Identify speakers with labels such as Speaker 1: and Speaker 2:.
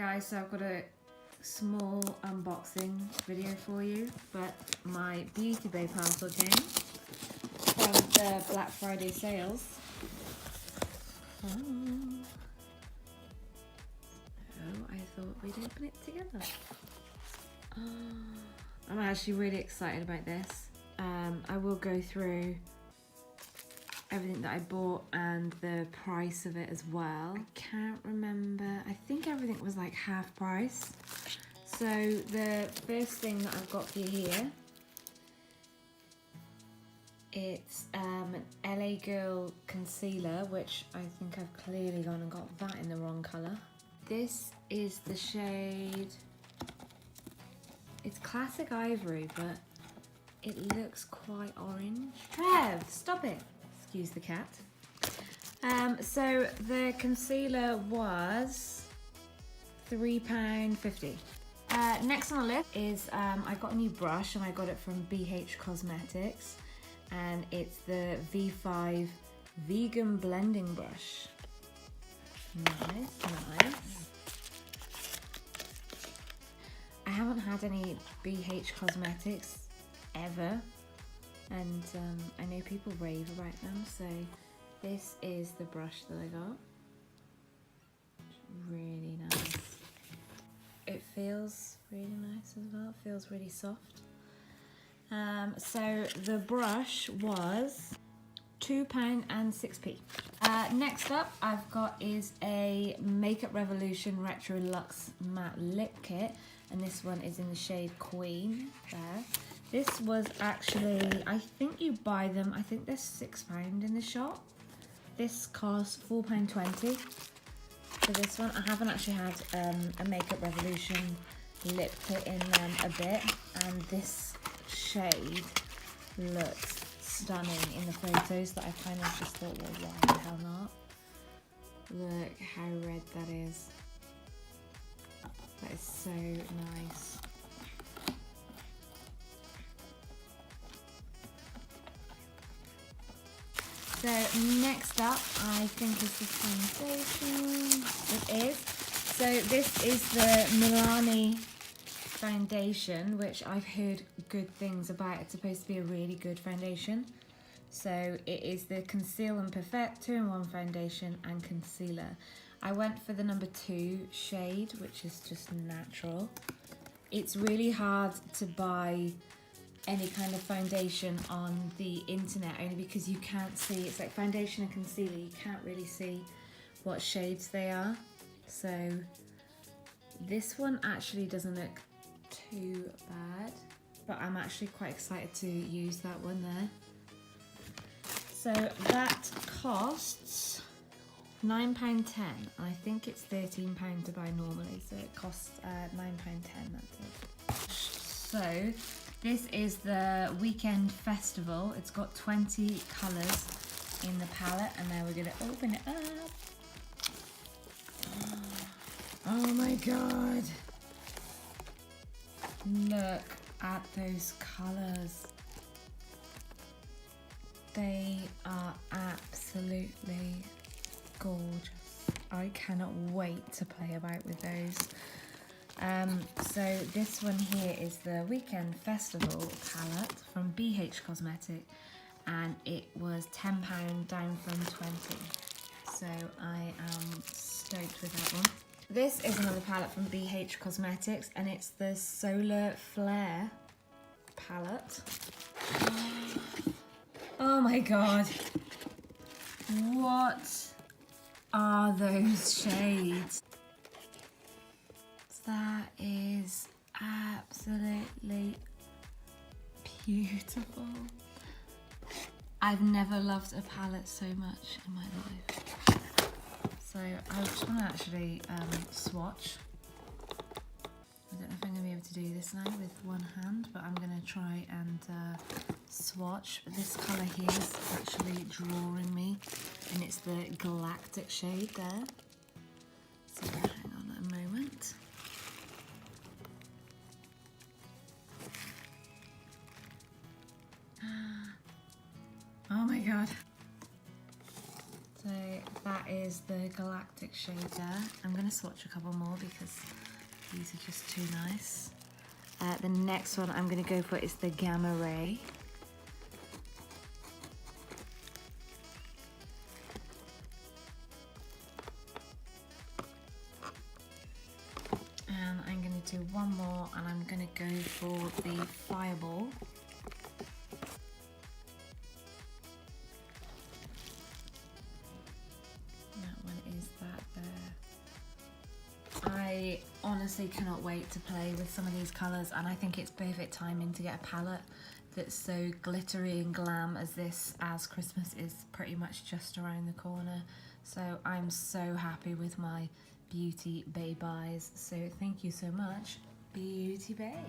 Speaker 1: guys, so I've got a small unboxing video for you, but my Beauty Bay parcel came from the Black Friday sales. So I thought we'd open it together. I'm actually really excited about this. I will go through everything that I bought and the price of it as well. I can't remember. I think everything was like half price. So the first thing that I've got for you here, it's an LA Girl concealer, which I think I've clearly gone and got that in the wrong colour. This is the shade, it's classic ivory, but it looks quite orange. Trev, stop it. Excuse the cat. So the concealer was £3.50. Next on the list is I got a new brush and I got it from BH Cosmetics, and it's the V5 Vegan Blending Brush. Nice. I haven't had any BH Cosmetics ever, and I know people rave about them, so this is the brush that I got. Really nice. It feels really nice as well. It feels really soft. So the brush was £2.06. Next up I've got is a Makeup Revolution Retro Luxe Matte Lip Kit, and this one is in the shade Queen there. This was actually, I think you buy them, I think they're £6 in the shop. This cost £4.20 for this one. I haven't actually had a Makeup Revolution lip kit in a bit, and this shade looks stunning in the photos that I kind of just thought, well, why the hell not? Look how red that is. That is so nice. So next up, I think is the foundation. It is. So this is the Milani foundation, which I've heard good things about. It's supposed to be a really good foundation. So it is the Conceal and Perfect 2-in-1 foundation and concealer. I went for the number 2 shade, which is just natural. It's really hard to buy any kind of foundation on the internet, only because you can't see, it's like foundation and concealer, you can't really see what shades they are. So this one actually doesn't look too bad, but I'm actually quite excited to use that one there. So that costs £9.10, and I think it's £13 to buy normally, so it costs £9.10, that's it. So this is the Weekend Festival. It's got 20 colours in the palette, and now we're going to open it up. Oh my god. Look at those colours. They are absolutely gorgeous. I cannot wait to play about with those. So this one here is the Weekend Festival palette from BH Cosmetic, and it was £10 down from 20. So I am stoked with that one. This is another palette from BH Cosmetics, and it's the Solar Flare palette. Oh my god. What are those shades? That is absolutely beautiful. I've never loved a palette so much in my life. So I just want to actually swatch. I don't know if I'm going to be able to do this now with one hand, but I'm going to try and swatch. But this colour here is actually drawing me, and it's the Galactic shade there. So hang on a moment. Oh my god. So that is the Galactic shader. I'm going to swatch a couple more because these are just too nice. The next one I'm going to go for is the Gamma Ray. And I'm going to do one more, and I'm going to go for the Fireball. That one is that there. I honestly cannot wait to play with some of these colours, and I think it's perfect timing to get a palette that's so glittery and glam as this, as Christmas is pretty much just around the corner. So I'm so happy with my Beauty Bay buys. So thank you so much, Beauty Bay.